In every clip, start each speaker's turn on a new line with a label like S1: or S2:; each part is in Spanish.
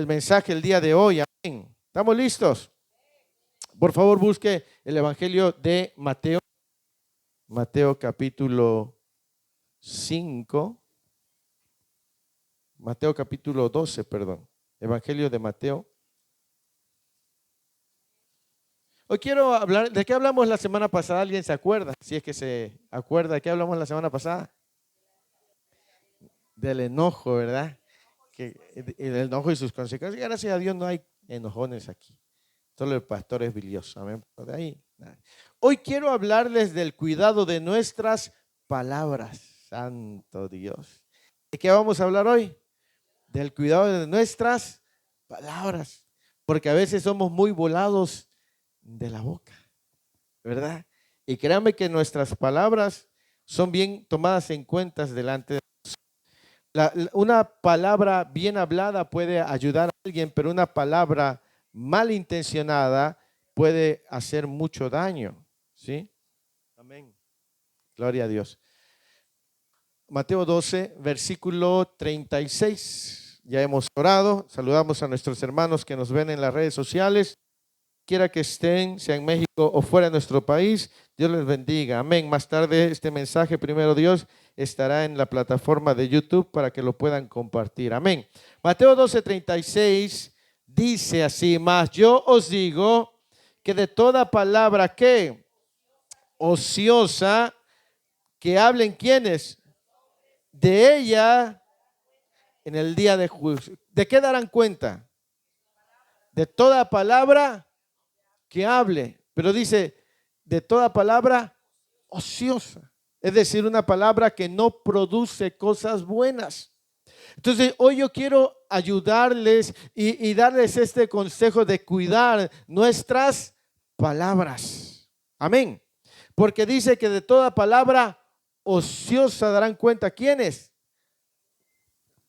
S1: mensaje el día de hoy. Amén. ¿Estamos listos? Por favor, busque el Evangelio de Mateo. Mateo capítulo 5. Mateo capítulo 12, perdón. Evangelio de Mateo. Hoy quiero hablar, ¿de qué hablamos la semana pasada? ¿Alguien se acuerda? Si es que se acuerda, ¿de qué hablamos la semana pasada? Del enojo, ¿verdad? El enojo y sus consecuencias. Gracias a Dios no hay enojones aquí. Solo el pastor es bilioso. Amén. De ahí, nada. Hoy quiero hablarles del cuidado de nuestras palabras. Santo Dios. ¿De qué vamos a hablar hoy? Del cuidado de nuestras palabras. Porque a veces somos muy volados de la boca, ¿verdad? Y créanme que nuestras palabras son bien tomadas en cuenta delante de Dios. Una palabra bien hablada puede ayudar a alguien, pero una palabra malintencionada puede hacer mucho daño, ¿sí? Amén. Gloria a Dios. Mateo 12, versículo 36. Ya hemos orado. Saludamos a nuestros hermanos que nos ven en las redes sociales. Quiera que estén, sea en México o fuera de nuestro país, Dios les bendiga. Amén. Más tarde este mensaje, primero Dios, estará en la plataforma de YouTube para que lo puedan compartir. Amén. Mateo 12, 36 dice así: mas yo os digo que de toda palabra que ociosa, que hablen quienes, de ella en el día de juicio. ¿De qué darán cuenta? De toda palabra que hable, pero dice de toda palabra ociosa, es decir, una palabra que no produce cosas buenas. Entonces hoy yo quiero ayudarles y darles este consejo de cuidar nuestras palabras. Amén. Porque dice que de toda palabra ociosa darán cuenta. ¿Quiénes?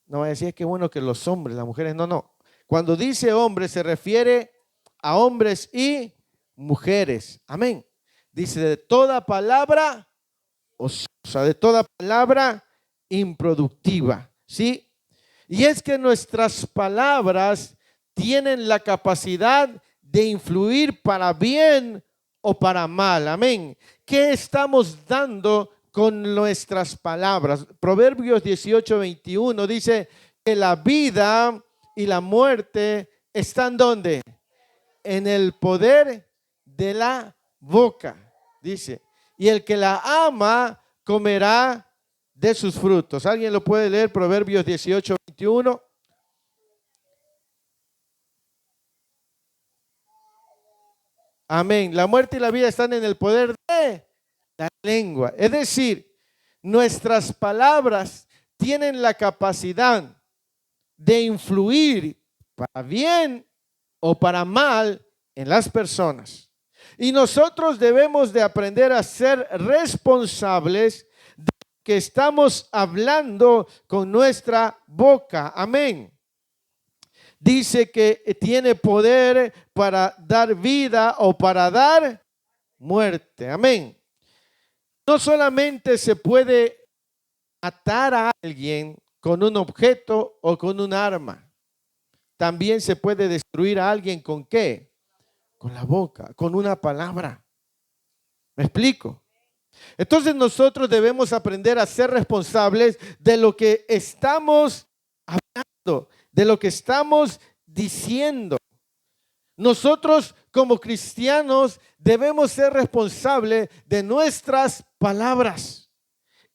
S1: No va a decir que bueno que los hombres, las mujeres, no. Cuando dice hombres se refiere a hombres y mujeres. Amén. Dice de toda palabra ociosa, de toda palabra improductiva. ¿Sí? Y es que nuestras palabras tienen la capacidad de influir para bien o para mal. Amén. ¿Qué estamos dando con nuestras palabras? Proverbios 18, 21 dice que la vida y la muerte están ¿dónde? En el poder de la boca, dice. Y el que la ama comerá de sus frutos. ¿Alguien lo puede leer? Proverbios 18, 21. Amén. La muerte y la vida están en el poder de la lengua. Es decir, nuestras palabras tienen la capacidad de influir para bien o para mal en las personas. Y nosotros debemos de aprender a ser responsables de lo que estamos hablando con nuestra boca. Amén. Dice que tiene poder para dar vida o para dar muerte. Amén. No solamente se puede matar a alguien con un objeto o con un arma. También se puede destruir a alguien ¿con qué? Con la boca, con una palabra. ¿Me explico? Entonces nosotros debemos aprender a ser responsables de lo que estamos hablando, de lo que estamos diciendo. Nosotros como cristianos debemos ser responsables de nuestras palabras.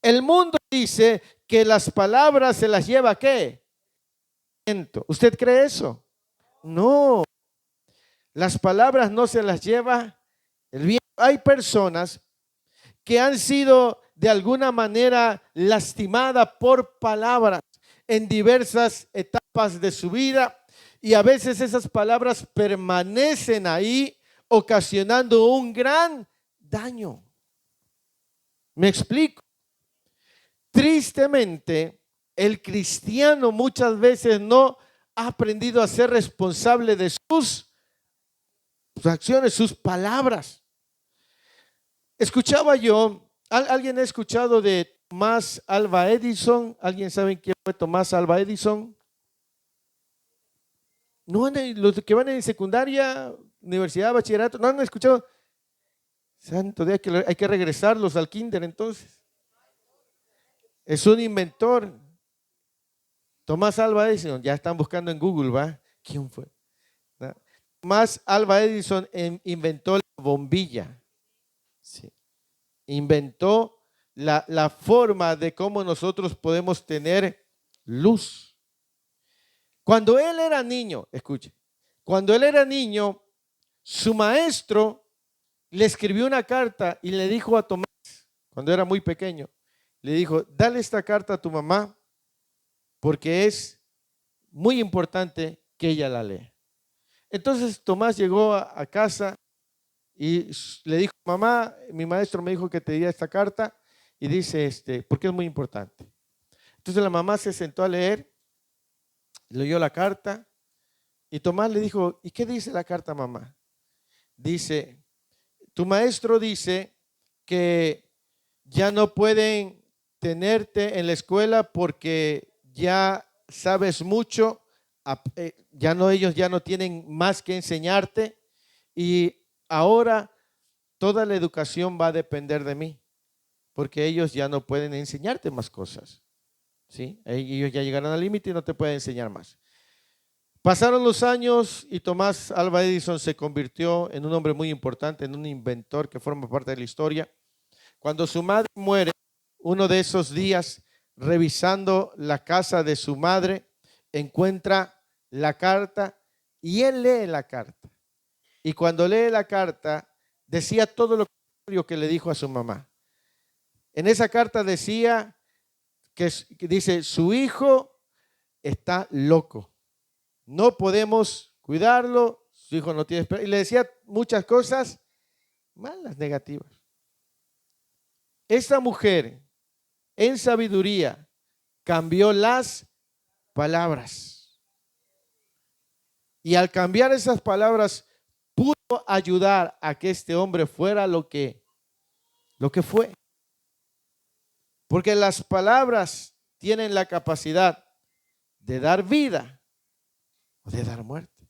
S1: El mundo dice que las palabras se las lleva ¿qué? ¿Usted cree eso? No. Las palabras no se las lleva el viento. Hay personas que han sido de alguna manera lastimadas por palabras en diversas etapas de su vida y a veces esas palabras permanecen ahí ocasionando un gran daño. ¿Me explico? Tristemente, el cristiano muchas veces no ha aprendido a ser responsable de sus acciones, sus palabras. Escuchaba yo, ¿alguien ha escuchado de Tomás Alva Edison? ¿Alguien sabe quién fue Tomás Alva Edison? Los que van en secundaria, universidad, bachillerato, no han escuchado. Santo Dios, hay que regresarlos al kinder entonces. Es un inventor. Tomás Alva Edison, ya están buscando en Google, ¿va? ¿Quién fue? ¿No? Tomás Alva Edison inventó la bombilla. Sí. Inventó la forma de cómo nosotros podemos tener luz. Cuando él era niño, escuche, cuando él era niño, su maestro le escribió una carta y le dijo a Tomás, cuando era muy pequeño, le dijo, dale esta carta a tu mamá porque es muy importante que ella la lea. Entonces Tomás llegó a casa y le dijo, mamá, mi maestro me dijo que te diera esta carta y dice, porque es muy importante. Entonces la mamá se sentó a leer, leyó la carta y Tomás le dijo, ¿y qué dice la carta, mamá? Dice, tu maestro dice que ya no pueden tenerte en la escuela porque ya sabes mucho, ellos ya no tienen más que enseñarte y ahora toda la educación va a depender de mí, porque ellos ya no pueden enseñarte más cosas, ¿sí? Ellos ya llegaron al límite y no te pueden enseñar más. Pasaron los años y Tomás Alva Edison se convirtió en un hombre muy importante, en un inventor que forma parte de la historia. Cuando su madre muere, uno de esos días, revisando la casa de su madre, encuentra la carta y él lee la carta. Y cuando lee la carta, decía todo lo contrario que le dijo a su mamá. En esa carta decía que dice, su hijo está loco. No podemos cuidarlo, su hijo no tiene esperanza. Y le decía muchas cosas malas, negativas. Esta mujer, en sabiduría, cambió las palabras. Y al cambiar esas palabras, pudo ayudar a que este hombre fuera lo que fue. Porque las palabras tienen la capacidad de dar vida o de dar muerte.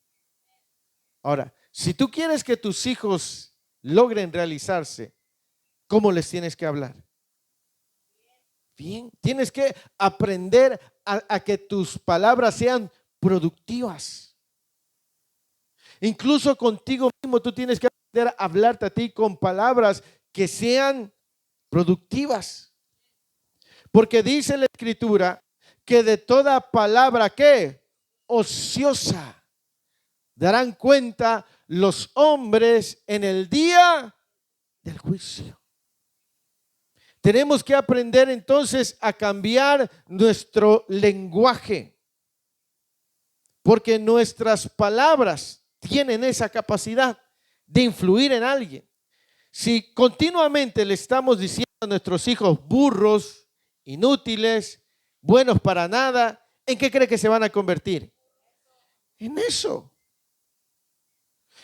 S1: Ahora, si tú quieres que tus hijos logren realizarse, ¿cómo les tienes que hablar? Bien, tienes que aprender a que tus palabras sean productivas. Incluso contigo mismo tú tienes que aprender a hablarte a ti con palabras que sean productivas. Porque dice la Escritura que de toda palabra que ociosa darán cuenta los hombres en el día del juicio. Tenemos que aprender entonces a cambiar nuestro lenguaje, porque nuestras palabras tienen esa capacidad de influir en alguien. Si continuamente le estamos diciendo a nuestros hijos burros, inútiles, buenos para nada, ¿en qué cree que se van a convertir? En eso.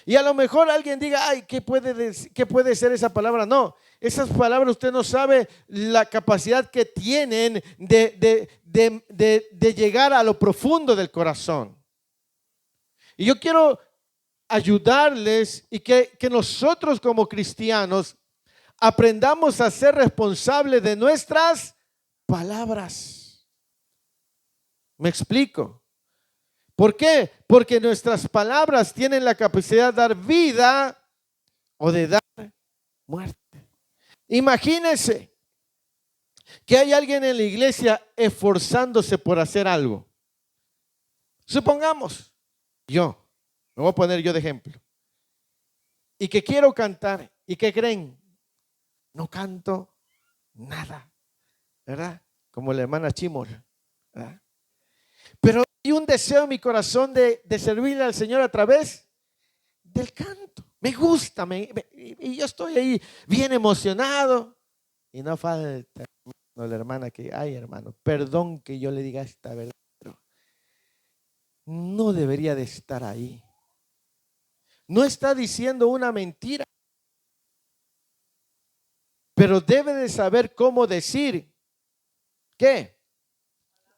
S1: Y a lo mejor alguien diga, ay, ¿qué puede ser esa palabra? No, esas palabras usted no sabe la capacidad que tienen de llegar a lo profundo del corazón. Y yo quiero ayudarles y que nosotros como cristianos aprendamos a ser responsables de nuestras palabras. ¿Me explico? ¿Por qué? Porque nuestras palabras tienen la capacidad de dar vida o de dar muerte. Imagínense que hay alguien en la iglesia esforzándose por hacer algo. Supongamos, me voy a poner yo de ejemplo, y que quiero cantar, ¿y qué creen? No canto nada, ¿verdad? Como la hermana Chimol, ¿verdad? Pero hay un deseo en mi corazón de servirle al Señor a través del canto. Me gusta, y yo estoy ahí bien emocionado. Y no falta la hermana que, ay hermano, perdón que yo le diga esta verdad, pero no debería de estar ahí. No está diciendo una mentira, pero debe de saber cómo decir, ¿qué?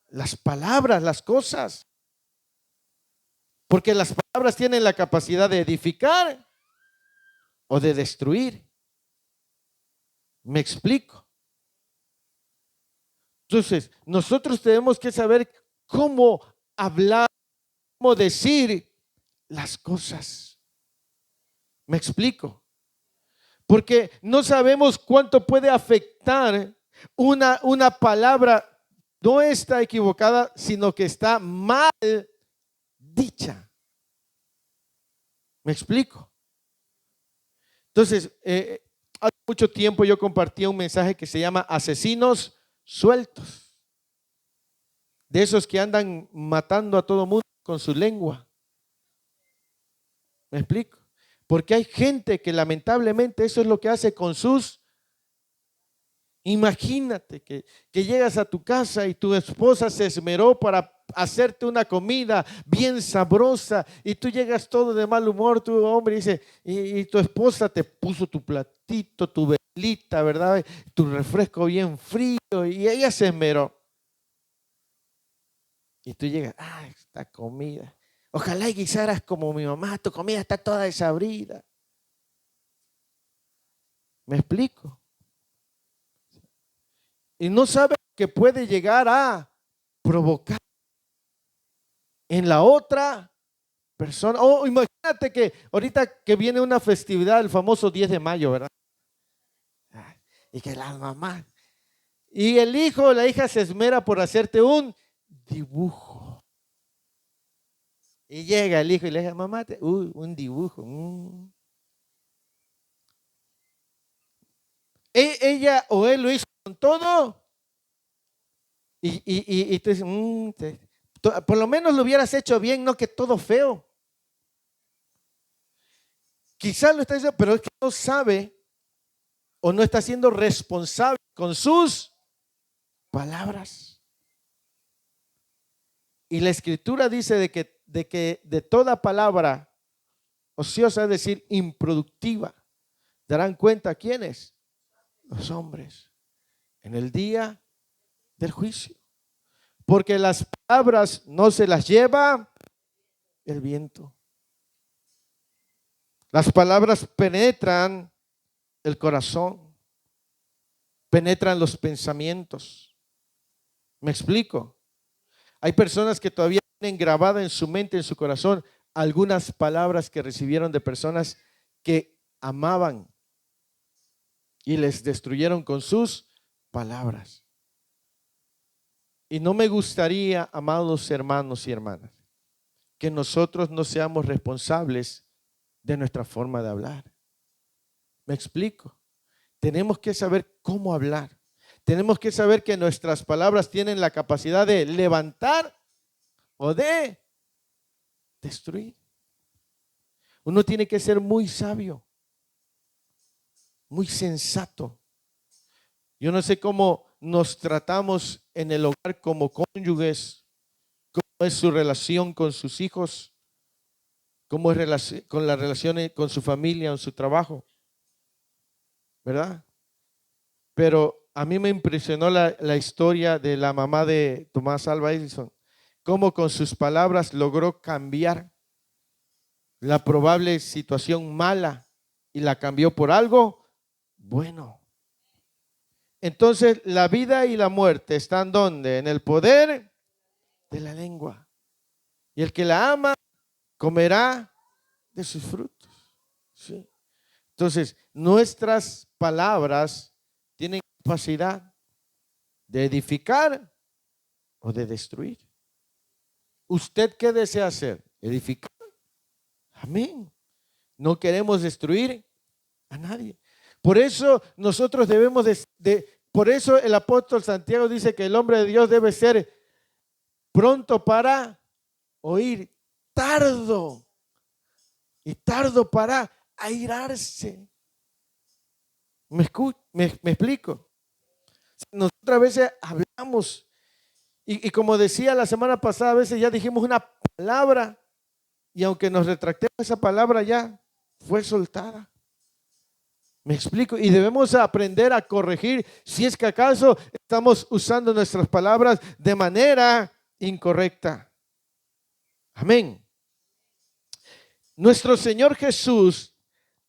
S1: Las palabras, las cosas. Porque las palabras tienen la capacidad de edificar o de destruir. ¿Me explico? Entonces, nosotros tenemos que saber cómo hablar, cómo decir las cosas. ¿Me explico? Porque no sabemos cuánto puede afectar una palabra. No está equivocada, sino que está mal dicha. ¿Me explico? Entonces, hace mucho tiempo yo compartí un mensaje que se llama asesinos sueltos. De esos que andan matando a todo mundo con su lengua. ¿Me explico? Porque hay gente que lamentablemente eso es lo que hace con sus. Imagínate que llegas a tu casa y tu esposa se esmeró para hacerte una comida bien sabrosa y tú llegas todo de mal humor, tu hombre, dice, y tu esposa te puso tu platito, tu velita, ¿verdad? Tu refresco bien frío y ella se esmeró. Y tú llegas, esta comida. Ojalá y guisaras como mi mamá, tu comida está toda desabrida. ¿Me explico? Y no sabe que puede llegar a provocar en la otra persona. Oh, imagínate que ahorita que viene una festividad, el famoso 10 de mayo, ¿verdad? Y que las mamás. Y el hijo o la hija se esmera por hacerte un dibujo. Y llega el hijo y le dice, mamá, un dibujo. Ella o él lo hizo con todo. Y tú dices, por lo menos lo hubieras hecho bien, no que todo feo. Quizás lo está diciendo, pero es que no sabe o no está siendo responsable con sus palabras. Y la escritura dice de que de toda palabra ociosa, es decir, improductiva, darán cuenta quiénes, los hombres, en el día del juicio. Porque las palabras no se las lleva el viento. Las palabras penetran el corazón, penetran los pensamientos. ¿Me explico? Hay personas que todavía tienen grabada en su mente, en su corazón, algunas palabras que recibieron de personas que amaban y les destruyeron con sus palabras. Y no me gustaría, amados hermanos y hermanas, que nosotros no seamos responsables de nuestra forma de hablar. ¿Me explico? Tenemos que saber cómo hablar. Tenemos que saber que nuestras palabras tienen la capacidad de levantar o de destruir. Uno tiene que ser muy sabio, muy sensato. Yo no sé cómo nos tratamos en el hogar como cónyuges, cómo es su relación con sus hijos, cómo es con las relaciones con su familia, en su trabajo, ¿verdad? Pero a mí me impresionó la historia de la mamá de Thomas Alva Edison, cómo con sus palabras logró cambiar la probable situación mala y la cambió por algo bueno. Entonces, la vida y la muerte están ¿dónde? En el poder de la lengua. Y el que la ama comerá de sus frutos. ¿Sí? Entonces, nuestras palabras tienen capacidad de edificar o de destruir. ¿Usted qué desea hacer? Edificar. Amén. No queremos destruir a nadie. Por eso nosotros debemos por eso el apóstol Santiago dice que el hombre de Dios debe ser pronto para oír, tardo y tardo para airarse. ¿Me explico? Nosotros a veces hablamos y como decía la semana pasada, a veces ya dijimos una palabra y aunque nos retractemos, esa palabra ya fue soltada. ¿Me explico? Y debemos aprender a corregir si es que acaso estamos usando nuestras palabras de manera incorrecta. Amén. Nuestro Señor Jesús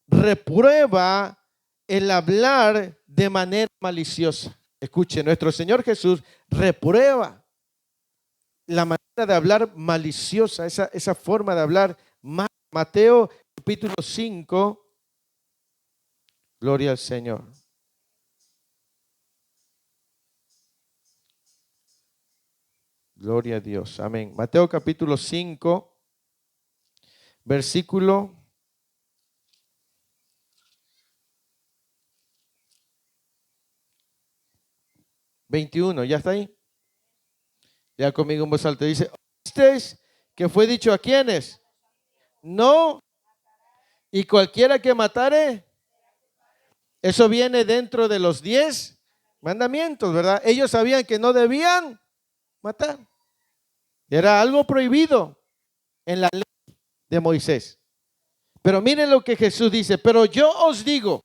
S1: reprueba el hablar de manera maliciosa. Escuche, nuestro Señor Jesús reprueba la manera de hablar maliciosa, esa forma de hablar mal. Mateo capítulo 5, gloria al Señor. Gloria a Dios, amén. Mateo capítulo 5, versículo 21, ¿ya está ahí? Ya conmigo en voz alta dice, ¿oísteis que fue dicho a quiénes? No, y cualquiera que matare, eso viene dentro de los 10 mandamientos, ¿verdad? Ellos sabían que no debían matar. Era algo prohibido en la ley de Moisés. Pero miren lo que Jesús dice, pero yo os digo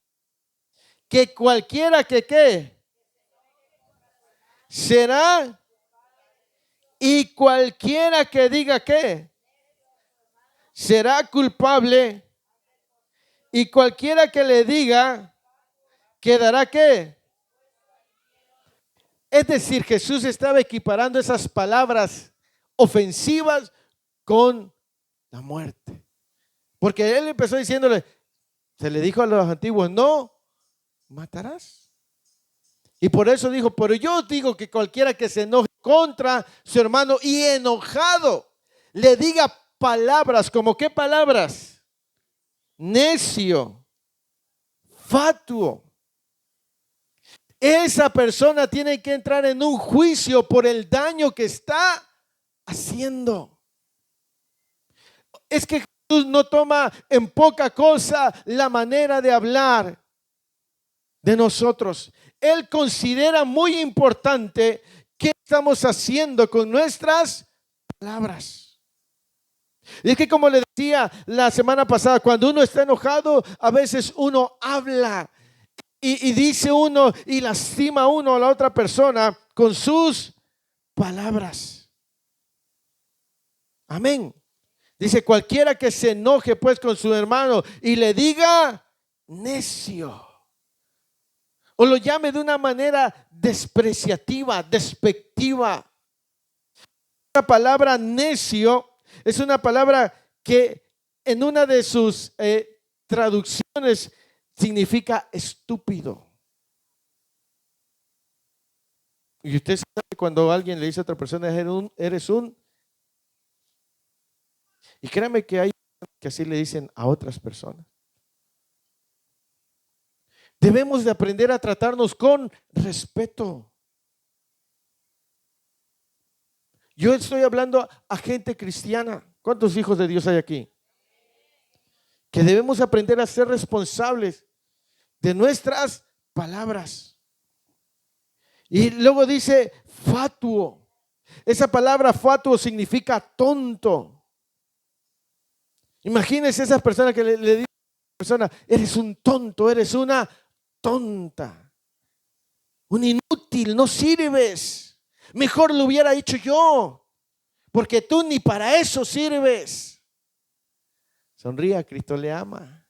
S1: que cualquiera que ¿qué? Será, y cualquiera que diga ¿qué? Será culpable, y cualquiera que le diga quedará ¿qué? Es decir, Jesús estaba equiparando esas palabras ofensivas con la muerte. Porque él empezó diciéndole, se le dijo a los antiguos, no matarás. Y por eso dijo, pero yo digo que cualquiera que se enoje contra su hermano y enojado le diga palabras, ¿como qué palabras? Necio, fatuo. Esa persona tiene que entrar en un juicio por el daño que está haciendo. Es que Jesús no toma en poca cosa la manera de hablar de nosotros. Él considera muy importante qué estamos haciendo con nuestras palabras. Y es que, como le decía la semana pasada, cuando uno está enojado, a veces uno habla y dice uno y lastima a uno a la otra persona con sus palabras. Amén. Dice, cualquiera que se enoje pues con su hermano y le diga necio, o lo llame de una manera despreciativa, despectiva. La palabra necio es una palabra que en una de sus traducciones significa estúpido. Y usted sabe cuando alguien le dice a otra persona, eres un. Y créame que hay que así le dicen a otras personas. Debemos de aprender a tratarnos con respeto. Yo estoy hablando a gente cristiana. ¿Cuántos hijos de Dios hay aquí? Que debemos aprender a ser responsables de nuestras palabras. Y luego dice fatuo. Esa palabra fatuo significa tonto. Imagínense esas personas que le dicen a la persona, eres un tonto, eres una tonta, un inútil, no sirves. Mejor lo hubiera hecho yo, porque tú ni para eso sirves. Sonría, Cristo le ama.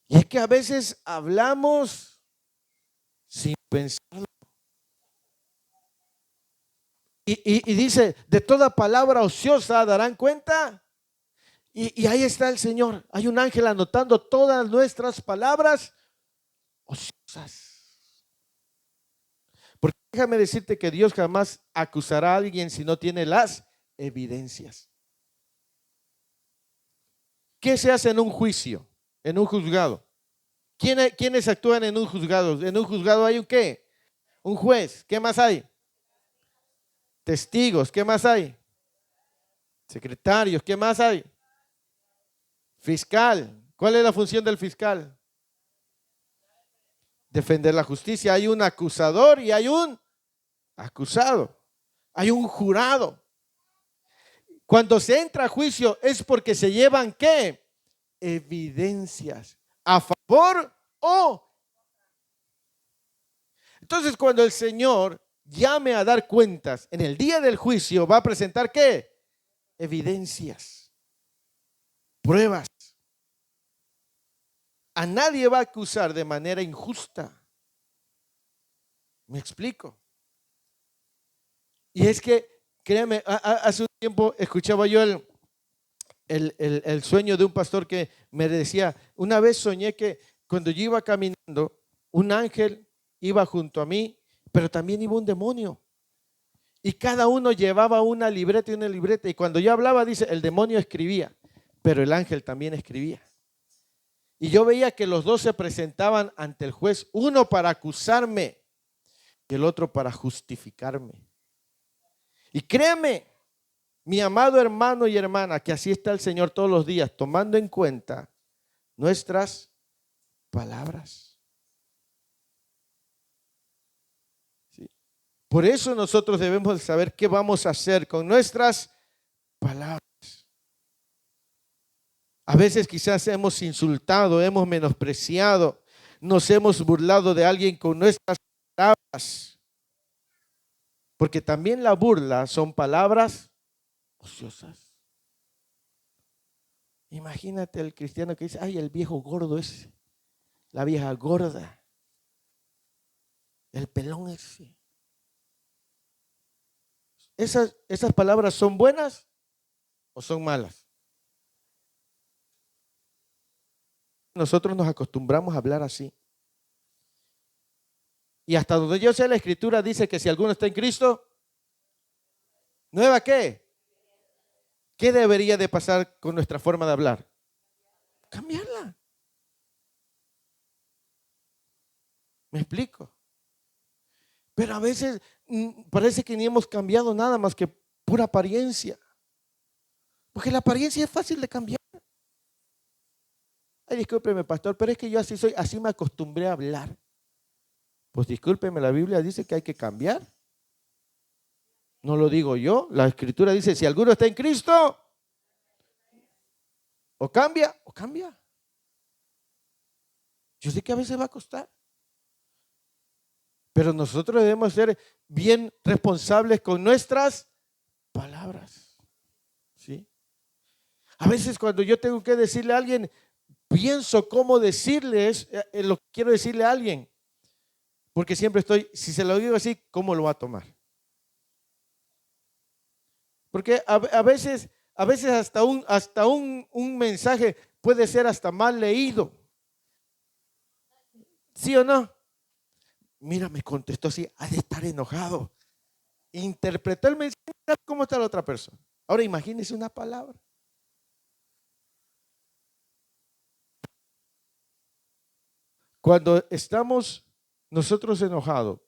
S1: Y es que a veces hablamos sin pensarlo. Y dice, de toda palabra ociosa darán cuenta. Y ahí está el Señor. Hay un ángel anotando todas nuestras palabras ociosas. Porque déjame decirte que Dios jamás acusará a alguien si no tiene las evidencias. ¿Qué se hace en un juicio? En un juzgado. ¿Quiénes actúan en un juzgado? En un juzgado hay un ¿qué? Un juez. ¿Qué más hay? Testigos. ¿Qué más hay? Secretarios. ¿Qué más hay? Fiscal. ¿Cuál es la función del fiscal? Defender la justicia. Hay un acusador y hay un acusado. Hay un jurado. Cuando se entra a juicio es porque se llevan ¿qué? Evidencias a favor o. Entonces, cuando el Señor llame a dar cuentas en el día del juicio, va a presentar ¿qué? evidencias, pruebas. A nadie va a acusar de manera injusta. ¿Me explico? Y es que, créeme, hace un tiempo escuchaba yo el sueño de un pastor que me decía, una vez soñé que cuando yo iba caminando, un ángel iba junto a mí, pero también iba un demonio. Y cada uno llevaba una libreta y una libreta. Y cuando yo hablaba, dice, el demonio escribía, pero el ángel también escribía. Y yo veía que los dos se presentaban ante el juez, uno para acusarme y el otro para justificarme. Y créeme, mi amado hermano y hermana, que así está el Señor todos los días, tomando en cuenta nuestras palabras. ¿Sí? Por eso nosotros debemos saber qué vamos a hacer con nuestras palabras. A veces quizás hemos insultado, hemos menospreciado, nos hemos burlado de alguien con nuestras palabras. Porque también la burla son palabras ociosas. Imagínate el cristiano que dice, ay, el viejo gordo ese, la vieja gorda, el pelón ese. ¿Esas palabras son buenas o son malas? Nosotros nos acostumbramos a hablar así. Y hasta donde yo sé, la Escritura dice que si alguno está en Cristo, ¿nueva qué? ¿Qué debería de pasar con nuestra forma de hablar? Cambiarla. ¿Me explico? Pero a veces parece que ni hemos cambiado nada más que pura apariencia. Porque la apariencia es fácil de cambiar. Ay, discúlpeme, pastor, pero es que yo así soy, así me acostumbré a hablar. Pues discúlpeme, la Biblia dice que hay que cambiar. No lo digo yo, la Escritura dice, si alguno está en Cristo, o cambia, o cambia. Yo sé que a veces va a costar. Pero nosotros debemos ser bien responsables con nuestras palabras. ¿Sí? A veces cuando yo tengo que decirle a alguien, pienso cómo decirles lo que quiero decirle a alguien. Porque siempre estoy, si se lo digo así, ¿cómo lo va a tomar? Porque a veces hasta un mensaje puede ser hasta mal leído. ¿Sí o no? Mira, me contestó así, ha de estar enojado. Interpretó el mensaje, ¿cómo está la otra persona? Ahora imagínese una palabra. Cuando estamos nosotros enojados,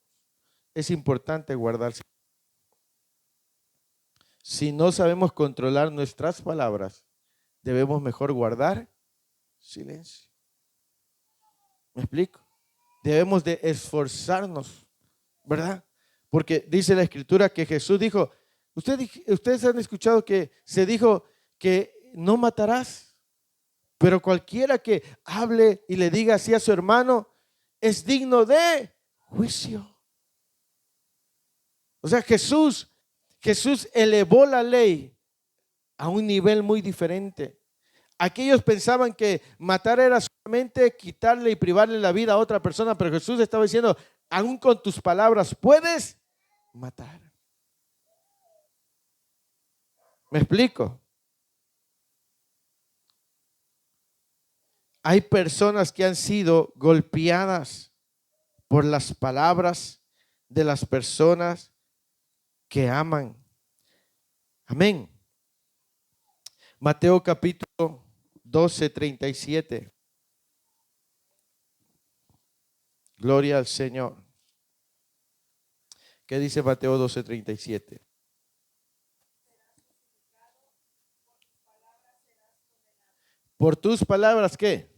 S1: es importante guardarse. Si no sabemos controlar nuestras palabras, debemos mejor guardar silencio. ¿Me explico? Debemos de esforzarnos, ¿verdad? Porque dice la Escritura que Jesús dijo, ustedes han escuchado que se dijo que no matarás, pero cualquiera que hable y le diga así a su hermano es digno de juicio. O sea, Jesús elevó la ley a un nivel muy diferente. Aquellos pensaban que matar era solamente quitarle y privarle la vida a otra persona, pero Jesús estaba diciendo, aún con tus palabras puedes matar. ¿Me explico? Hay personas que han sido golpeadas por las palabras de las personas que aman. Amén. Mateo capítulo 12:37. Gloria al Señor. ¿Qué dice Mateo 12:37? ¿Por tus palabras qué?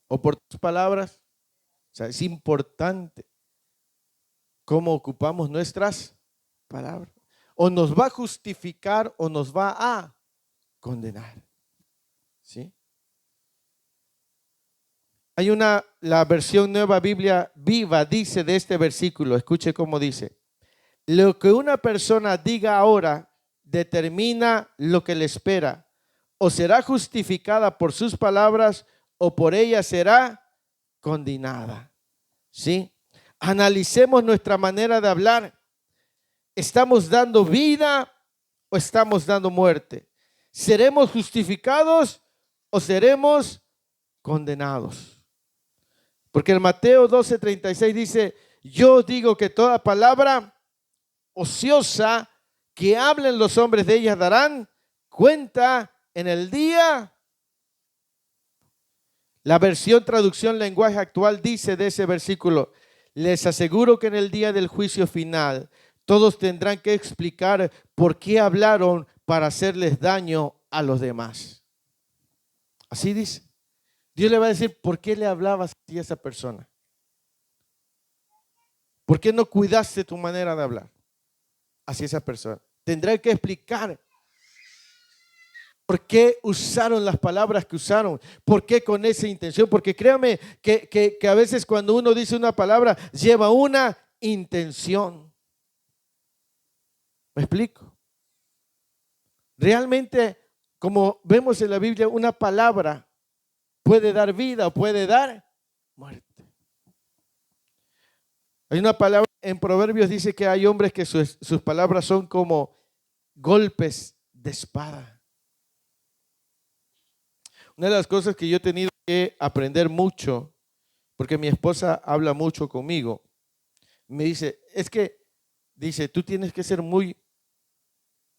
S1: ¿O por tus palabras? O sea, es importante cómo ocupamos nuestras palabras. O nos va a justificar o nos va a condenar. ¿Sí? Hay la versión Nueva Biblia Viva dice de este versículo, escuche cómo dice. Lo que una persona diga ahora determina lo que le espera. O será justificada por sus palabras o por ellas será condenada. ¿Sí? Analicemos nuestra manera de hablar. ¿Estamos dando vida o estamos dando muerte? ¿Seremos justificados o seremos condenados? Porque el Mateo 12:36 dice: yo digo que toda palabra ociosa que hablen los hombres de ellas darán cuenta en el día. La versión traducción lenguaje actual dice de ese versículo: les aseguro que en el día del juicio final todos tendrán que explicar por qué hablaron para hacerles daño a los demás. Así dice. Dios le va a decir: ¿por qué le hablabas así a esa persona? ¿Por qué no cuidaste tu manera de hablar hacia esa persona? Tendrá que explicar por qué usaron las palabras que usaron, por qué con esa intención. Porque créame que a veces cuando uno dice una palabra lleva una intención. ¿Me explico? Realmente, como vemos en la Biblia, una palabra puede dar vida o puede dar muerte. Hay una palabra en Proverbios, dice que hay hombres que sus palabras son como golpes de espada. Una de las cosas que yo he tenido que aprender mucho, porque mi esposa habla mucho conmigo, me dice, dice, tú tienes que ser muy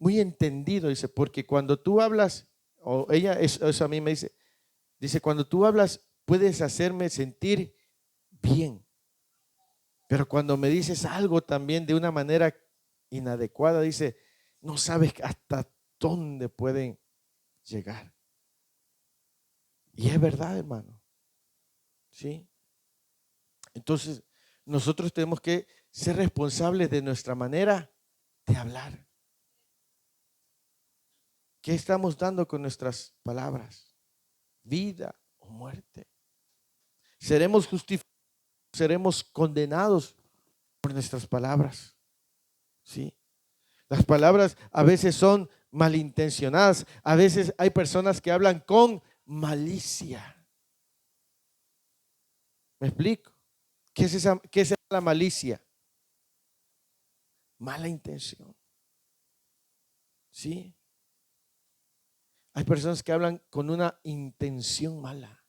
S1: entendido, dice, porque cuando tú hablas, o ella, eso a mí me dice, cuando tú hablas puedes hacerme sentir bien. Pero cuando me dices algo también de una manera inadecuada, dice, no sabes hasta dónde pueden llegar. Y es verdad, hermano. ¿Sí? Entonces, nosotros tenemos que ser responsables de nuestra manera de hablar. ¿Qué estamos dando con nuestras palabras? ¿Vida o muerte? ¿Seremos justificados? ¿Seremos condenados por nuestras palabras? ¿Sí? Las palabras a veces son malintencionadas. A veces hay personas que hablan con malicia. ¿Me explico? ¿Qué es la malicia? Mala intención. ¿Sí? Hay personas que hablan con una intención mala.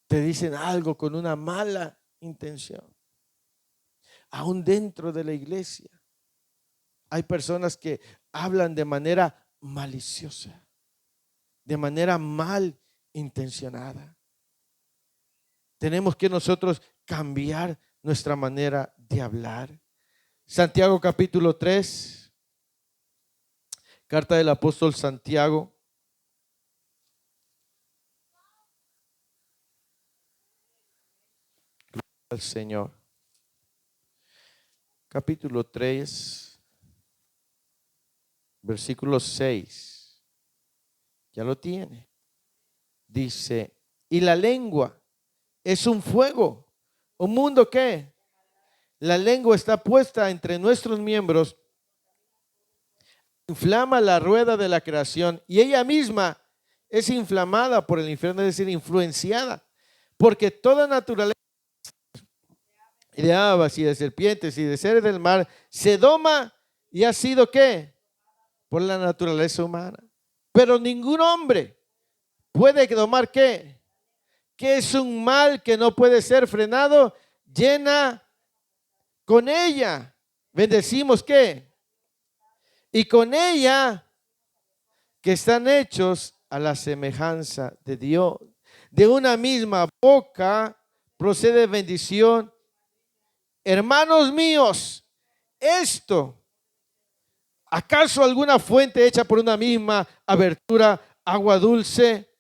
S1: Te dicen algo con una mala intención. Aún dentro de la iglesia hay personas que hablan de manera maliciosa, de manera mal intencionada. Tenemos que nosotros cambiar nuestra manera de hablar. Santiago capítulo 3, carta del apóstol Santiago. Al Señor. Capítulo 3, versículo 6. Ya lo tiene. Dice, y la lengua es un fuego. ¿Un mundo qué? La lengua está puesta entre nuestros miembros, inflama la rueda de la creación y ella misma es inflamada por el infierno, es decir, influenciada, porque toda naturaleza de aves y de serpientes y de seres del mar se doma y ha sido ¿qué? Por la naturaleza humana. Pero ningún hombre puede domar ¿qué? Que es un mal que no puede ser frenado, llena con ella. Bendecimos ¿qué? Y con ella que están hechos a la semejanza de Dios. De una misma boca procede bendición. Hermanos míos, ¿acaso alguna fuente hecha por una misma abertura, agua dulce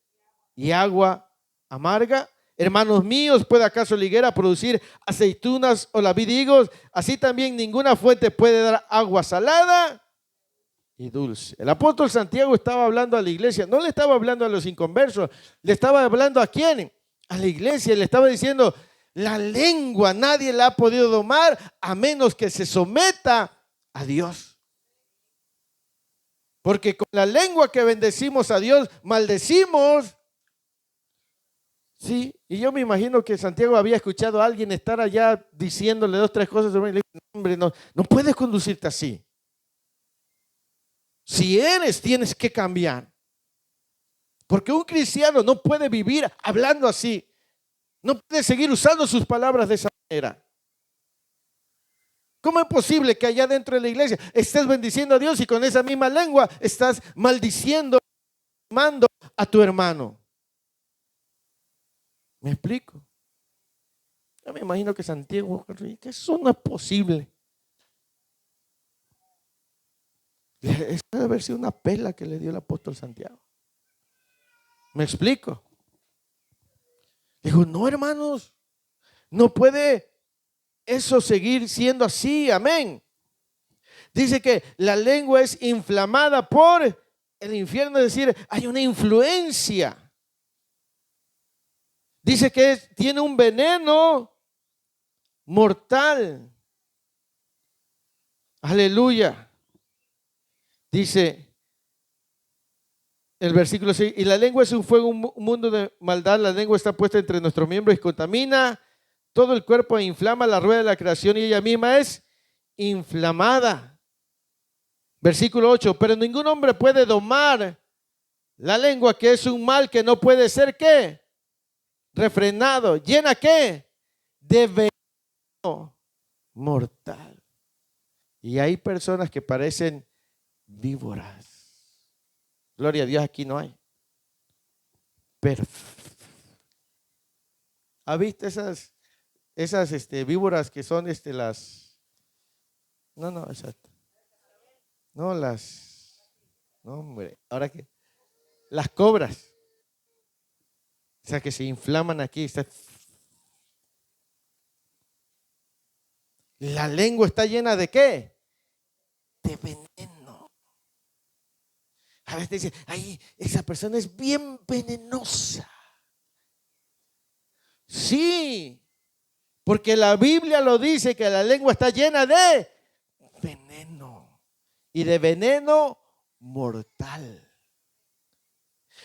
S1: y agua amarga? Hermanos míos, ¿puede acaso la higuera producir aceitunas o la vid higos? Así también ninguna fuente puede dar agua salada y dulce. El apóstol Santiago estaba hablando a la iglesia, no le estaba hablando a los inconversos, le estaba hablando ¿a quién? A la iglesia, le estaba diciendo, la lengua nadie la ha podido domar a menos que se someta a Dios. Porque con la lengua que bendecimos a Dios, maldecimos. Sí, y yo me imagino que Santiago había escuchado a alguien estar allá diciéndole dos, tres cosas. Y le dijo, hombre, no puedes conducirte así. Si eres, tienes que cambiar. Porque un cristiano no puede vivir hablando así. No puede seguir usando sus palabras de esa manera. ¿Cómo es posible que allá dentro de la iglesia estés bendiciendo a Dios y con esa misma lengua estás maldiciendo, mando a tu hermano? ¿Me explico? Yo me imagino que Santiago, que eso no es posible. Eso debe haber sido una pela que le dio el apóstol Santiago. ¿Me explico? Dijo, no, hermanos, no puede eso seguir siendo así, amén. Dice que la lengua es inflamada por el infierno, es decir, hay una influencia. Dice que tiene un veneno mortal. Aleluya. Dice el versículo 6, y la lengua es un fuego, un mundo de maldad. La lengua está puesta entre nuestros miembros y contamina todo el cuerpo e inflama la rueda de la creación y ella misma es inflamada. Versículo 8, pero ningún hombre puede domar la lengua, que es un mal que no puede ser, ¿qué? Refrenado. ¿Llena qué? De veneno mortal. Y hay personas que parecen víboras. Gloria a Dios, aquí no hay. Pero, ¿ha visto esas víboras que son las? No, exacto. No, no, hombre, ahora que las cobras. O sea, que se inflaman aquí. La lengua está llena de ¿qué? De veneno. A veces dice, ay, esa persona es bien venenosa. Sí, porque la Biblia lo dice, que la lengua está llena de veneno. Y de veneno mortal.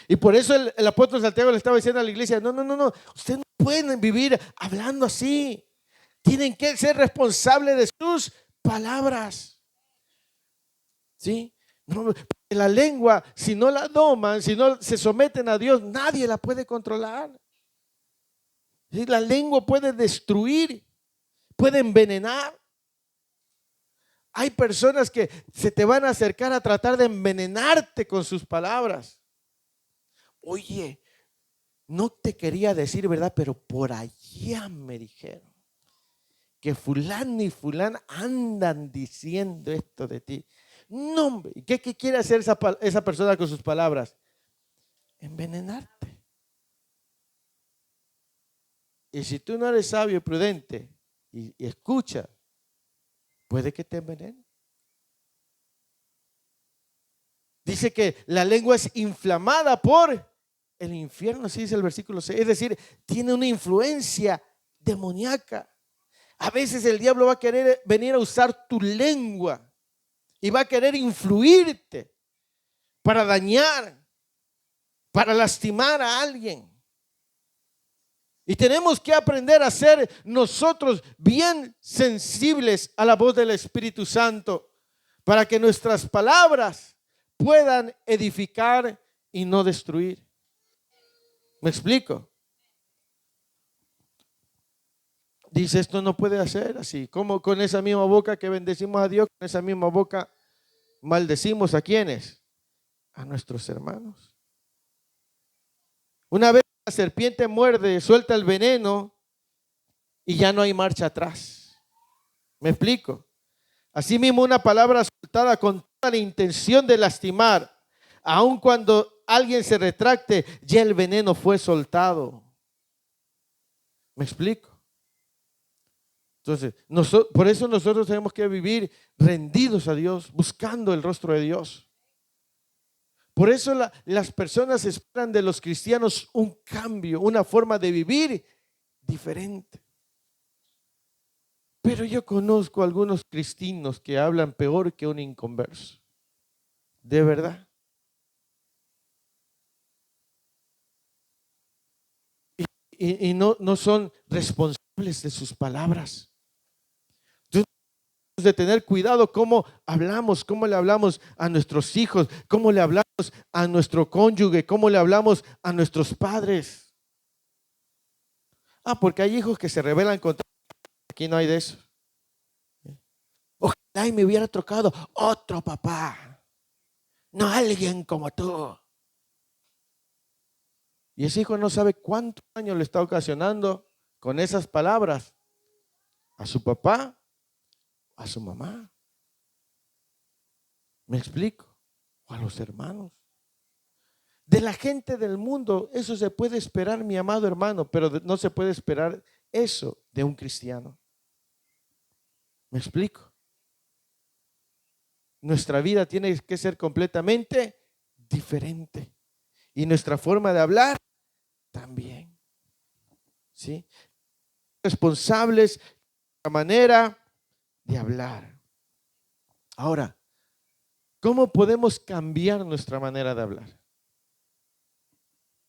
S1: Y por eso el apóstol Santiago le estaba diciendo a la iglesia, no, ustedes no pueden vivir hablando así. Tienen que ser responsables de sus palabras. ¿Sí? No, la lengua, si no la doman, si no se someten a Dios, nadie la puede controlar. ¿Sí? La lengua puede destruir, puede envenenar. Hay personas que se te van a acercar a tratar de envenenarte con sus palabras. Oye, no te quería decir, ¿verdad? Pero por allá me dijeron que fulano y fulana andan diciendo esto de ti. No, hombre, ¿qué quiere hacer esa persona con sus palabras? Envenenarte. Y si tú no eres sabio y prudente y escucha, puede que te envenene. Dice que la lengua es inflamada por el infierno, así dice el versículo 6. Es decir, tiene una influencia demoníaca. A veces el diablo va a querer venir a usar tu lengua y va a querer influirte para dañar, para lastimar a alguien. Y tenemos que aprender a ser nosotros bien sensibles a la voz del Espíritu Santo para que nuestras palabras puedan edificar y no destruir. ¿Me explico? Dice, esto no puede hacer así. Como con esa misma boca que bendecimos a Dios, con esa misma boca maldecimos a quienes, a nuestros hermanos. Una vez la serpiente muerde, suelta el veneno y ya no hay marcha atrás. ¿Me explico? Asimismo, una palabra soltada con toda la intención de lastimar, aun cuando alguien se retracte, ya el veneno fue soltado. ¿Me explico? Entonces, por eso nosotros tenemos que vivir rendidos a Dios, buscando el rostro de Dios. Por eso las personas esperan de los cristianos un cambio, una forma de vivir diferente. Pero yo conozco algunos cristianos que hablan peor que un inconverso. ¿De verdad? Y no son responsables de sus palabras. Entonces, de tener cuidado cómo hablamos, cómo le hablamos a nuestros hijos, cómo le hablamos a nuestro cónyuge, cómo le hablamos a nuestros padres. Porque hay hijos que se rebelan contra. Aquí no hay de eso. Ojalá y me hubiera tocado otro papá, no alguien como tú. Y ese hijo no sabe cuántos daño le está ocasionando con esas palabras a su papá, a su mamá. ¿Me explico? O a los hermanos. De la gente del mundo, eso se puede esperar, mi amado hermano, pero no se puede esperar eso de un cristiano. ¿Me explico? Nuestra vida tiene que ser completamente diferente. Y nuestra forma de hablar también. ¿Sí? Responsables de la manera de hablar. Ahora, ¿cómo podemos cambiar nuestra manera de hablar?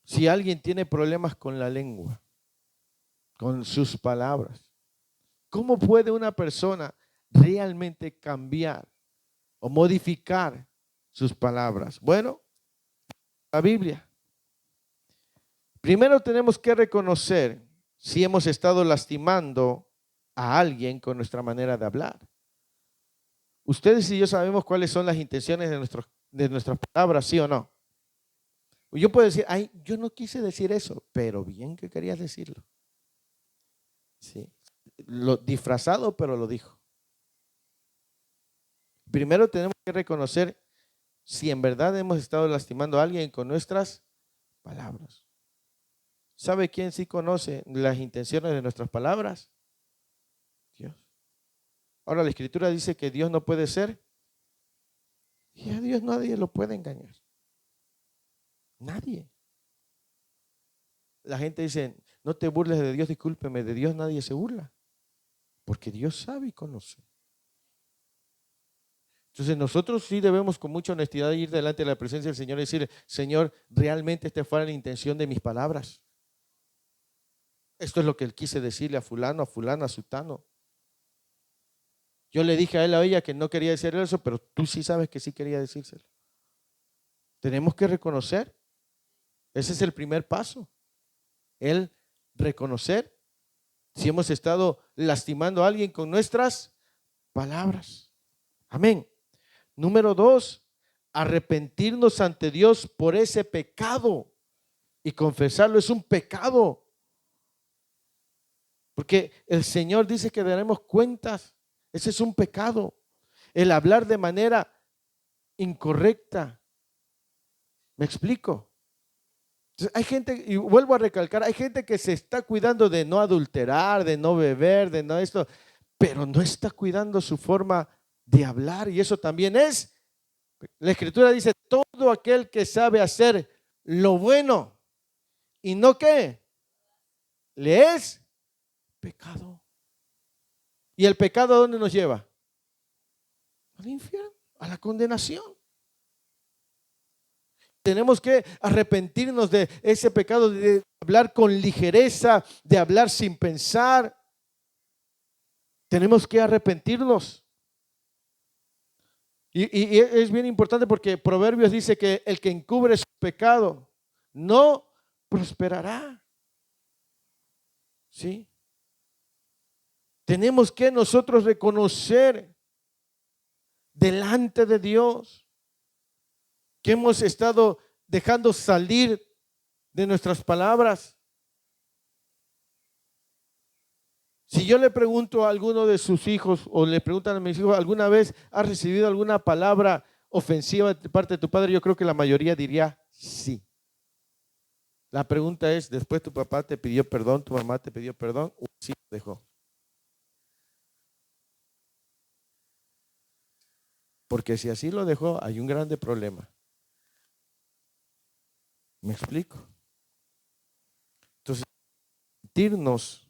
S1: Si alguien tiene problemas con la lengua, con sus palabras, ¿cómo puede una persona realmente cambiar o modificar sus palabras? Bueno, la Biblia. Primero tenemos que reconocer si hemos estado lastimando a alguien con nuestra manera de hablar. Ustedes y yo sabemos cuáles son las intenciones de nuestras palabras, ¿sí o no? Yo puedo decir, ay, yo no quise decir eso, pero bien que querías decirlo. Sí. Lo disfrazado, pero lo dijo. Primero tenemos que reconocer si en verdad hemos estado lastimando a alguien con nuestras palabras. ¿Sabe quién sí conoce las intenciones de nuestras palabras? Dios. Ahora la Escritura dice que Dios no puede ser, y a Dios nadie lo puede engañar. Nadie. La gente dice, no te burles de Dios, discúlpeme, de Dios nadie se burla, porque Dios sabe y conoce. Entonces nosotros sí debemos con mucha honestidad ir delante de la presencia del Señor y decir, Señor, realmente esta fue la intención de mis palabras. Esto es lo que quise decirle a fulano, a fulana, a sutano. Yo le dije a él, a ella que no quería decir eso, pero tú sí sabes que sí quería decírselo. Tenemos que reconocer. Ese es el primer paso. El reconocer si hemos estado lastimando a alguien con nuestras palabras. Amén. Número 2, arrepentirnos ante Dios por ese pecado y confesarlo. Es un pecado. Porque el Señor dice que daremos cuentas. Ese es un pecado. El hablar de manera incorrecta. ¿Me explico? Entonces, hay gente, y vuelvo a recalcar, hay gente que se está cuidando de no adulterar, de no beber, de no esto, pero no está cuidando su forma de hablar, y eso también es. La Escritura dice, todo aquel que sabe hacer lo bueno y no qué, le es pecado. ¿Y el pecado a dónde nos lleva? Al infierno, a la condenación. Tenemos que arrepentirnos de ese pecado, de hablar con ligereza, de hablar sin pensar. Tenemos que arrepentirnos. Y es bien importante porque Proverbios dice que el que encubre su pecado no prosperará. ¿Sí? Tenemos que nosotros reconocer delante de Dios que hemos estado dejando salir de nuestras palabras. Si yo le pregunto a alguno de sus hijos o le preguntan a mis hijos, ¿alguna vez has recibido alguna palabra ofensiva de parte de tu padre? Yo creo que la mayoría diría sí. La pregunta es, ¿después tu papá te pidió perdón, tu mamá te pidió perdón o sí lo dejó? Porque si así lo dejó, hay un grande problema. ¿Me explico? Entonces, sentirnos,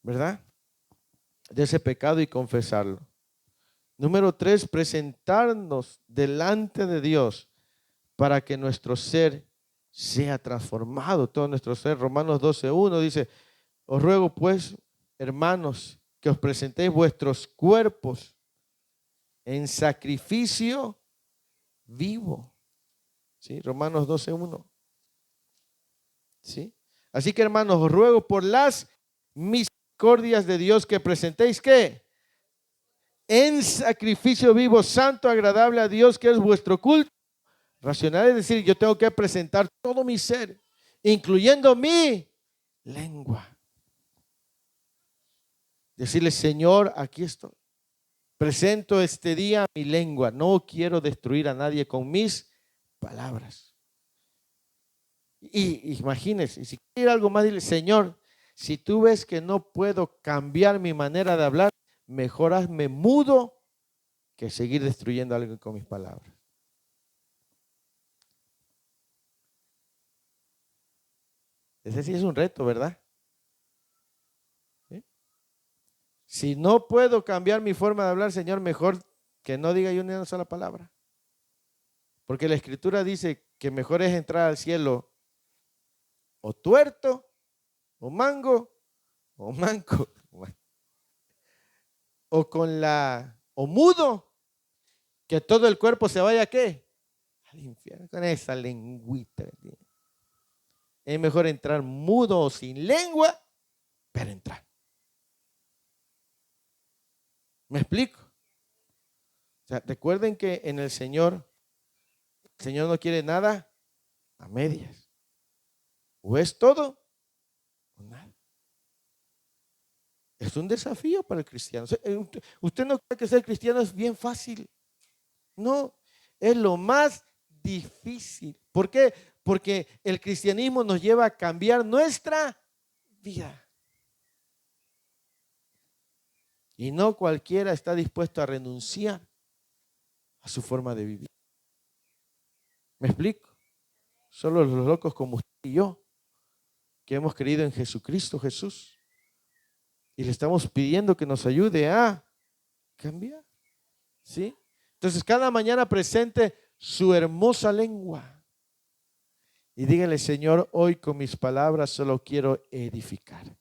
S1: ¿verdad?, de ese pecado y confesarlo. Número 3, presentarnos delante de Dios para que nuestro ser sea transformado, todo nuestro ser. Romanos 12:1 dice, os ruego pues, hermanos, que os presentéis vuestros cuerpos en sacrificio vivo. ¿Sí? Romanos 12:1. ¿Sí? Así que, hermanos, os ruego por las misericordias de Dios que presentéis, ¿qué? En sacrificio vivo, santo, agradable a Dios, que es vuestro culto racional. Es decir, yo tengo que presentar todo mi ser, incluyendo mi lengua. Decirle, Señor, aquí estoy. Presento este día mi lengua. No quiero destruir a nadie con mis palabras. Y imagínense, si quiere algo más, dile, Señor, si tú ves que no puedo cambiar mi manera de hablar, mejor hazme mudo que seguir destruyendo a alguien con mis palabras. Ese sí es un reto, ¿verdad? ¿Sí? Si no puedo cambiar mi forma de hablar, Señor, mejor que no diga yo ni una sola palabra. Porque la Escritura dice que mejor es entrar al cielo o tuerto, o mango, o manco, o mudo, que todo el cuerpo se vaya, ¿a qué? Al infierno, con esa lengüita. Es mejor entrar mudo o sin lengua, pero entrar. ¿Me explico? O sea, recuerden que en el Señor no quiere nada a medias. O es todo o nada. Es un desafío para el cristiano. Usted no cree que ser cristiano es bien fácil. No, es lo más difícil. ¿Por qué? Porque el cristianismo nos lleva a cambiar nuestra vida. Y no cualquiera está dispuesto a renunciar a su forma de vivir. ¿Me explico? Solo los locos como usted y yo, que hemos creído en Jesucristo Jesús. Y le estamos pidiendo que nos ayude a cambiar. ¿Sí? Entonces, cada mañana presente su hermosa lengua. Y dígale, Señor, hoy con mis palabras solo quiero edificar.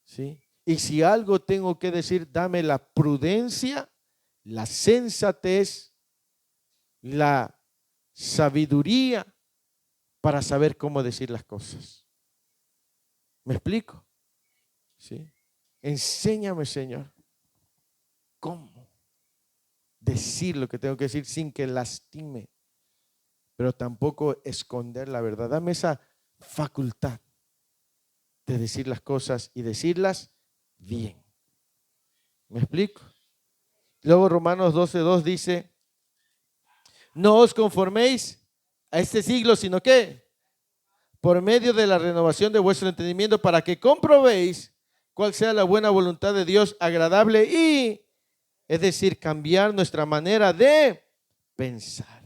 S1: ¿Sí? Y si algo tengo que decir, dame la prudencia, la sensatez, la sabiduría para saber cómo decir las cosas. ¿Me explico? ¿Sí? Enséñame, Señor, cómo decir lo que tengo que decir sin que lastime, pero tampoco esconder la verdad. Dame esa facultad de decir las cosas y decirlas bien. ¿Me explico? Luego Romanos 12:2 dice, no os conforméis a este siglo, sino que por medio de la renovación de vuestro entendimiento, para que comprobéis cuál sea la buena voluntad de Dios, agradable y, es decir, cambiar nuestra manera de pensar.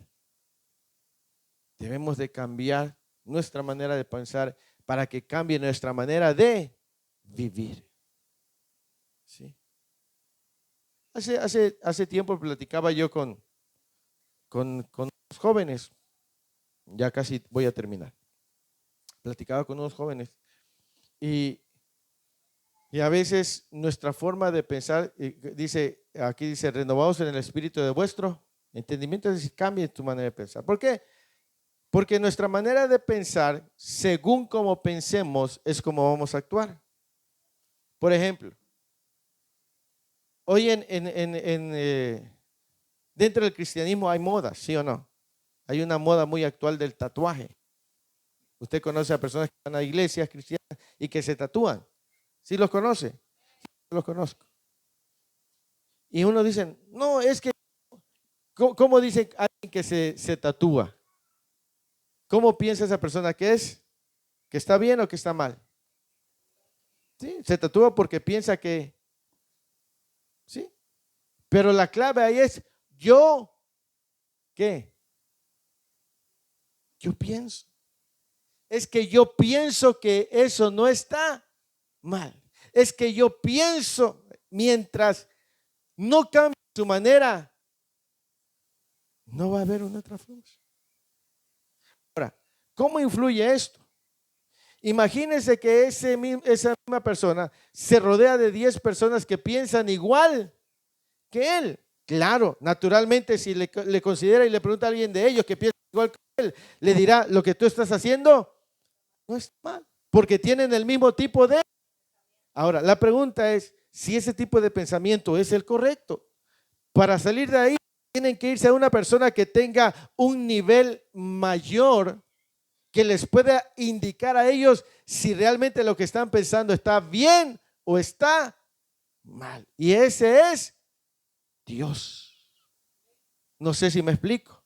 S1: Debemos de cambiar nuestra manera de pensar para que cambie nuestra manera de vivir. ¿Sí? Hace tiempo platicaba yo con los jóvenes, ya casi voy a terminar. Platicaba con unos jóvenes y a veces nuestra forma de pensar, aquí dice, renovados en el espíritu de vuestro entendimiento, es decir, cambie tu manera de pensar. ¿Por qué? Porque nuestra manera de pensar, según como pensemos, es como vamos a actuar. Por ejemplo, hoy dentro del cristianismo hay modas, ¿sí o no? Hay una moda muy actual del tatuaje. Usted conoce a personas que van a iglesias cristianas y que se tatúan. ¿Sí los conoce? Yo los conozco. Y uno dice, no, es que, ¿cómo dice alguien que se tatúa? ¿Cómo piensa esa persona que es? ¿Que está bien o que está mal? ¿Sí? Se tatúa porque piensa que, ¿sí? Pero la clave ahí es, yo, ¿qué? Yo pienso. Es que yo pienso que eso no está mal. Es que yo pienso, mientras no cambia su manera, no va a haber una transformación. Ahora, ¿cómo influye esto? Imagínense que esa misma persona se rodea de 10 personas que piensan igual que él. Claro, naturalmente, si le considera y le pregunta a alguien de ellos que piensa igual que él, le dirá: lo que tú estás haciendo no es mal, porque tienen el mismo tipo de... Ahora, la pregunta es si ese tipo de pensamiento es el correcto. Para salir de ahí, tienen que irse a una persona que tenga un nivel mayor, que les pueda indicar a ellos si realmente lo que están pensando está bien o está mal. Y ese es Dios. No sé si me explico.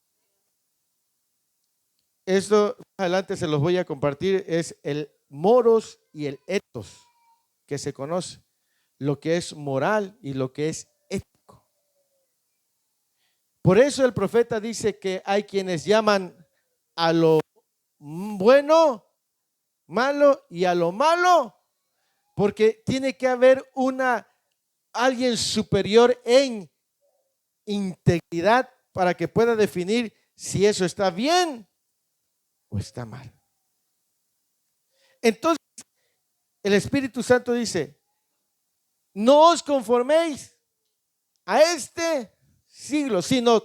S1: Esto más adelante se los voy a compartir. Es el moros y el ethos, que se conoce. Lo que es moral y lo que es ético. Por eso el profeta dice que hay quienes llaman a lo bueno malo y a lo malo, porque tiene que haber alguien superior en integridad para que pueda definir si eso está bien o está mal. Entonces, el Espíritu Santo dice: no os conforméis a este siglo, sino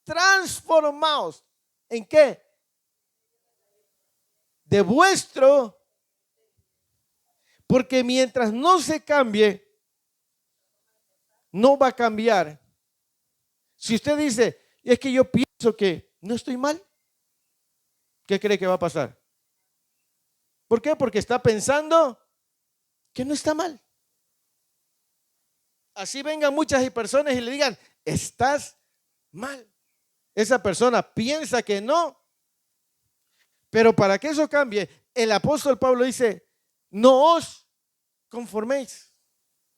S1: transformaos. ¿En qué? De vuestro, porque mientras no se cambie, no va a cambiar. Si usted dice: es que yo pienso que no estoy mal, ¿qué cree que va a pasar? ¿Por qué? Porque está pensando que no está mal. Así vengan muchas personas y le digan: estás mal. Esa persona piensa que no, pero para que eso cambie, el apóstol Pablo dice: no os conforméis.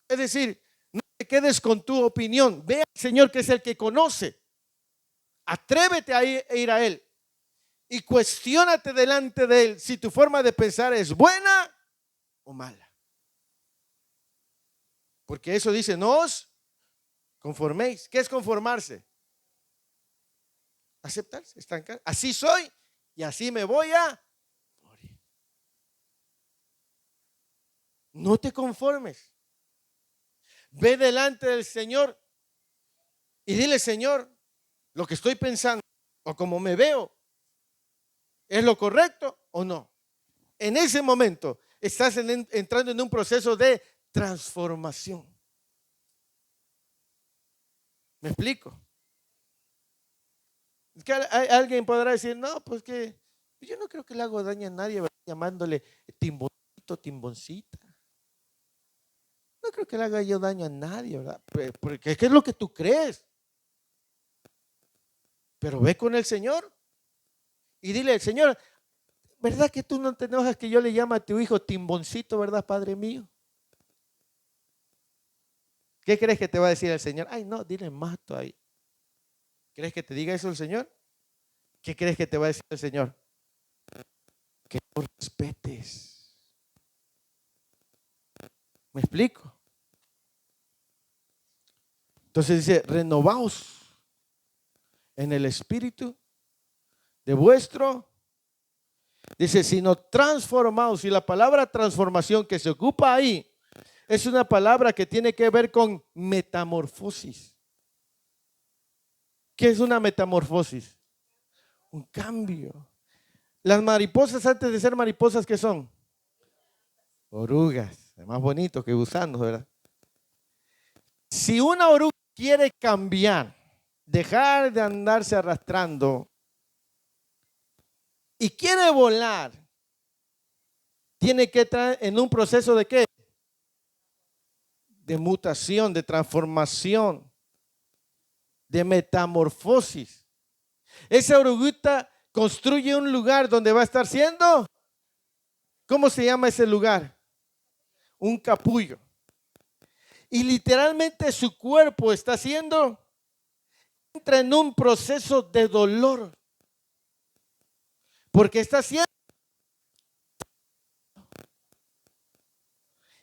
S1: Es decir, no te quedes con tu opinión. Ve al Señor, que es el que conoce. Atrévete a ir a Él y cuestiónate delante de Él si tu forma de pensar es buena o mala. Porque eso dice: no os conforméis. ¿Qué es conformarse? Aceptarse, estancar. Así soy y así me voy a morir. No te conformes. Ve delante del Señor y dile: Señor, lo que estoy pensando o como me veo, ¿es lo correcto o no? En ese momento estás entrando en un proceso de transformación. ¿Me explico? Es que alguien podrá decir: no, pues que yo no creo que le hago daño a nadie, ¿verdad?, llamándole timboncito, timboncita. No creo que le haga yo daño a nadie, ¿verdad? Porque es que es lo que tú crees. Pero ve con el Señor y dile: Señor, ¿verdad que tú no te enojas que yo le llame a tu hijo timboncito, verdad, Padre mío? ¿Qué crees que te va a decir el Señor? Ay, no, dile más todavía. ¿Crees que te diga eso el Señor? ¿Qué crees que te va a decir el Señor? Que lo respetes. ¿Me explico? Entonces dice: renovaos en el espíritu de vuestro, dice, sino transformaos. Y la palabra transformación que se ocupa ahí es una palabra que tiene que ver con metamorfosis. ¿Qué es una metamorfosis? Un cambio. Las mariposas, antes de ser mariposas, ¿qué son? Orugas. Es más bonito que gusanos, ¿verdad? Si una oruga quiere cambiar, dejar de andarse arrastrando y quiere volar, tiene que estar en un proceso de ¿qué? De mutación, de transformación, de metamorfosis. Esa oruguita construye un lugar donde va a estar siendo, ¿cómo se llama ese lugar? Un capullo. Y literalmente su cuerpo está entra en un proceso de dolor, porque está haciendo,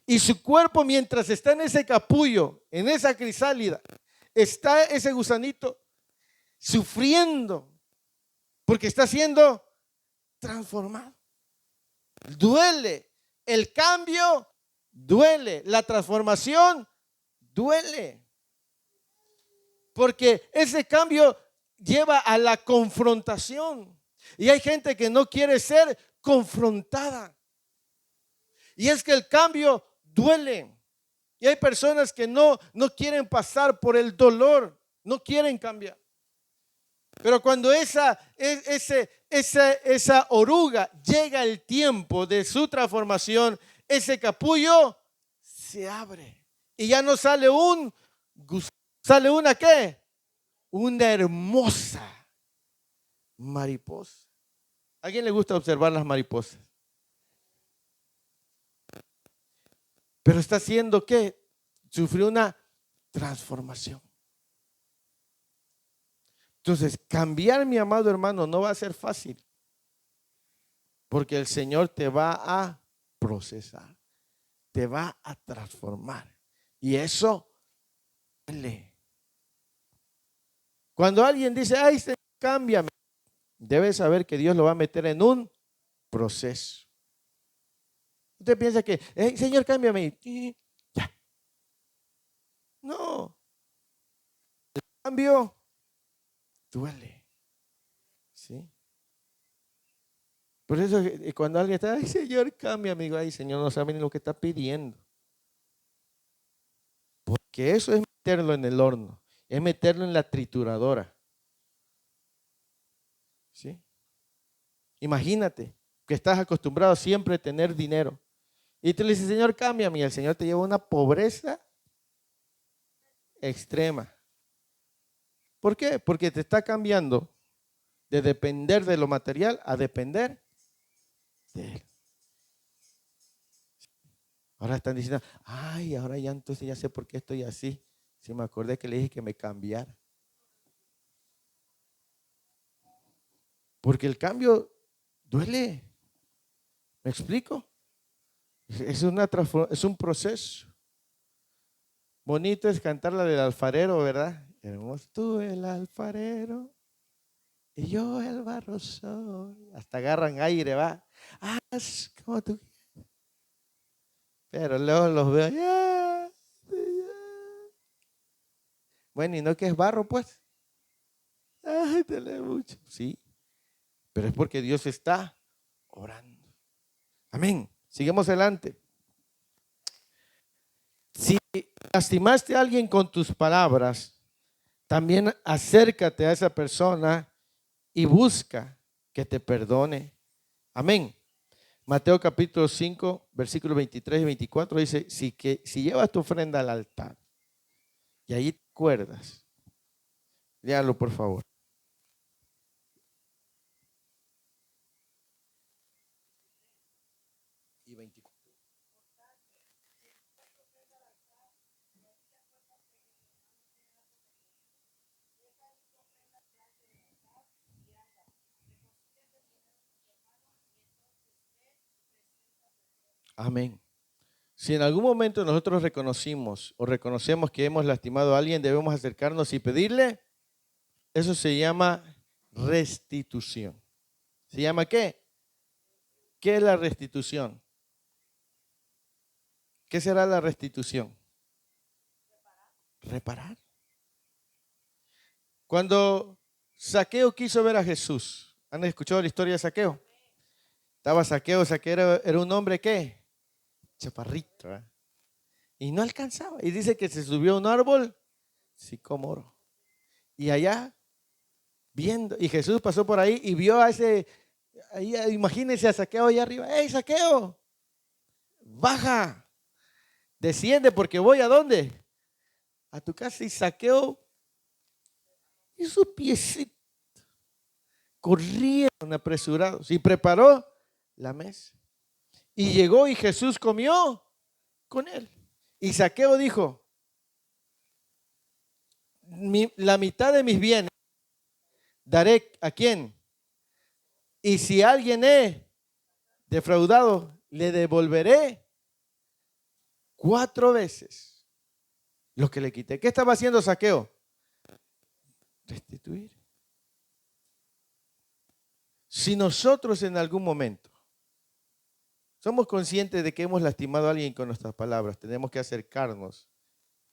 S1: y su cuerpo, mientras está en ese capullo, en esa crisálida, está ese gusanito sufriendo porque está siendo transformado. Duele. El cambio duele. La transformación duele. Porque ese cambio lleva a la confrontación. Y hay gente que no quiere ser confrontada. Y es que el cambio duele. Y hay personas que no quieren pasar por el dolor, no quieren cambiar. Pero cuando esa oruga llega el tiempo de su transformación, ese capullo se abre. Y ya no sale sale una ¿qué? Una hermosa mariposa. ¿A quién le gusta observar las mariposas? Pero está haciendo ¿qué? Sufrió una transformación. Entonces, cambiar, mi amado hermano, no va a ser fácil. Porque el Señor te va a procesar. Te va a transformar. Y eso duele. Cuando alguien dice, ay, Señor, cámbiame, debe saber que Dios lo va a meter en un proceso. Usted piensa que, Señor, cámbiame. Ya. No. El cambio duele. ¿Sí? Por eso cuando alguien está, ay, Señor, cámbiame, digo, ay, Señor, no sabe ni lo que está pidiendo. Porque eso es meterlo en el horno. Es meterlo en la trituradora. ¿Sí? Imagínate que estás acostumbrado siempre a tener dinero. Y tú le dices, Señor, cámbiame. Y el Señor te lleva a una pobreza extrema. ¿Por qué? Porque te está cambiando de depender de lo material a depender de Él. Ahora están diciendo, ay, ahora ya entonces ya sé por qué estoy así. Si me acordé que le dije que me cambiara. Porque el cambio duele. ¿Me explico? Es un proceso. Bonito es cantar la del alfarero, ¿verdad? Hermoso, tú el alfarero y yo el barro soy. Hasta agarran aire, va. Haz como tú quieras. Pero luego los veo. Ya. Bueno, y no que es barro, pues. Ay, te leo mucho. Sí, pero es porque Dios está orando. Amén. Sigamos adelante. Si lastimaste a alguien con tus palabras, también acércate a esa persona y busca que te perdone. Amén. Mateo capítulo 5, versículos 23 y 24 dice, si llevas tu ofrenda al altar y ahí te acuerdas, léalo por favor. Y 24. Amén. Si en algún momento nosotros reconocimos o reconocemos que hemos lastimado a alguien, debemos acercarnos y pedirle. Eso se llama restitución. ¿Se llama qué? ¿Qué es la restitución? ¿Qué será la restitución? Reparar. Cuando Zaqueo quiso ver a Jesús, ¿han escuchado la historia de Zaqueo? Estaba Zaqueo era un hombre ¿qué? Chaparrito, ¿verdad? Y no alcanzaba. Y dice que se subió a un árbol sicómoro. Y allá, viendo, y Jesús pasó por ahí y vio a ahí, imagínense a Zaqueo allá arriba. ¡Ey, Zaqueo! Baja, desciende porque voy ¿a dónde? A tu casa. Y Zaqueo y su piecito corrieron apresurados y preparó la mesa. Y llegó y Jesús comió con él. Y Zaqueo dijo, la mitad de mis bienes daré ¿a quién? Y si alguien es defraudado, le devolveré 4 veces lo que le quité. ¿Qué estaba haciendo Zaqueo? restituir. Si nosotros en algún momento somos conscientes de que hemos lastimado a alguien con nuestras palabras, tenemos que acercarnos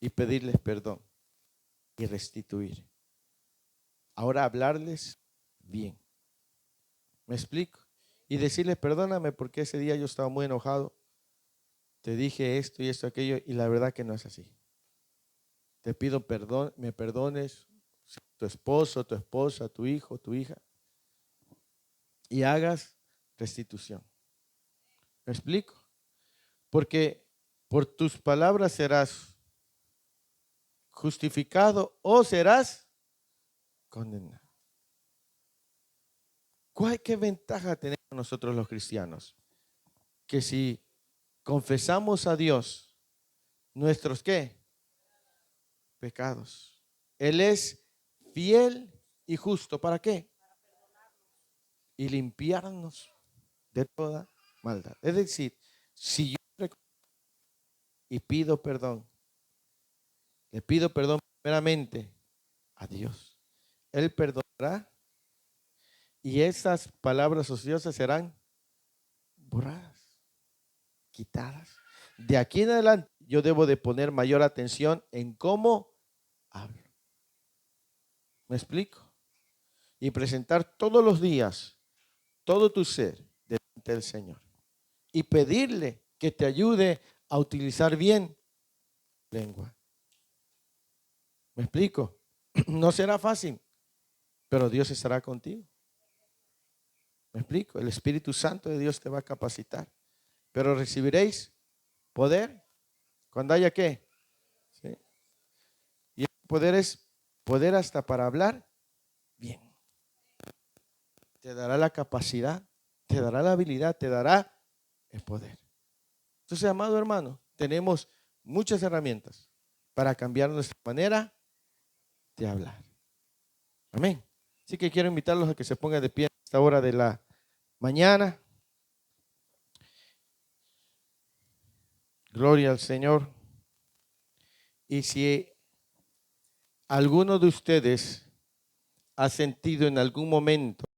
S1: y pedirles perdón y restituir. Ahora hablarles bien. ¿Me explico? Y decirles, perdóname porque ese día yo estaba muy enojado. Te dije esto y esto, aquello, y la verdad que no es así. Te pido perdón, me perdones, tu esposo, tu esposa, tu hijo, tu hija, y hagas restitución. ¿Me explico? Porque por tus palabras serás justificado o serás condenado. ¿Qué ventaja tenemos nosotros los cristianos? Que si confesamos a Dios nuestros ¿qué? Pecados. Él es fiel y justo. ¿Para qué? Y limpiarnos de toda maldad. Es decir, si yo y pido perdón, le pido perdón primeramente a Dios, Él perdonará y esas palabras ociosas serán borradas, quitadas. De aquí en adelante yo debo de poner mayor atención en cómo hablo. ¿Me explico? Y presentar todos los días todo tu ser delante del Señor y pedirle que te ayude a utilizar bien la lengua. ¿Me explico? No será fácil, pero Dios estará contigo. ¿Me explico? El Espíritu Santo de Dios te va a capacitar. Pero recibiréis poder cuando haya ¿qué? ¿Sí? Y el poder es poder hasta para hablar bien. Te dará la capacidad, te dará la habilidad, te dará el poder. Entonces, amado hermano, tenemos muchas herramientas para cambiar nuestra manera de hablar. Amén. Así que quiero invitarlos a que se pongan de pie a esta hora de la mañana. Gloria al Señor. Y si alguno de ustedes ha sentido en algún momento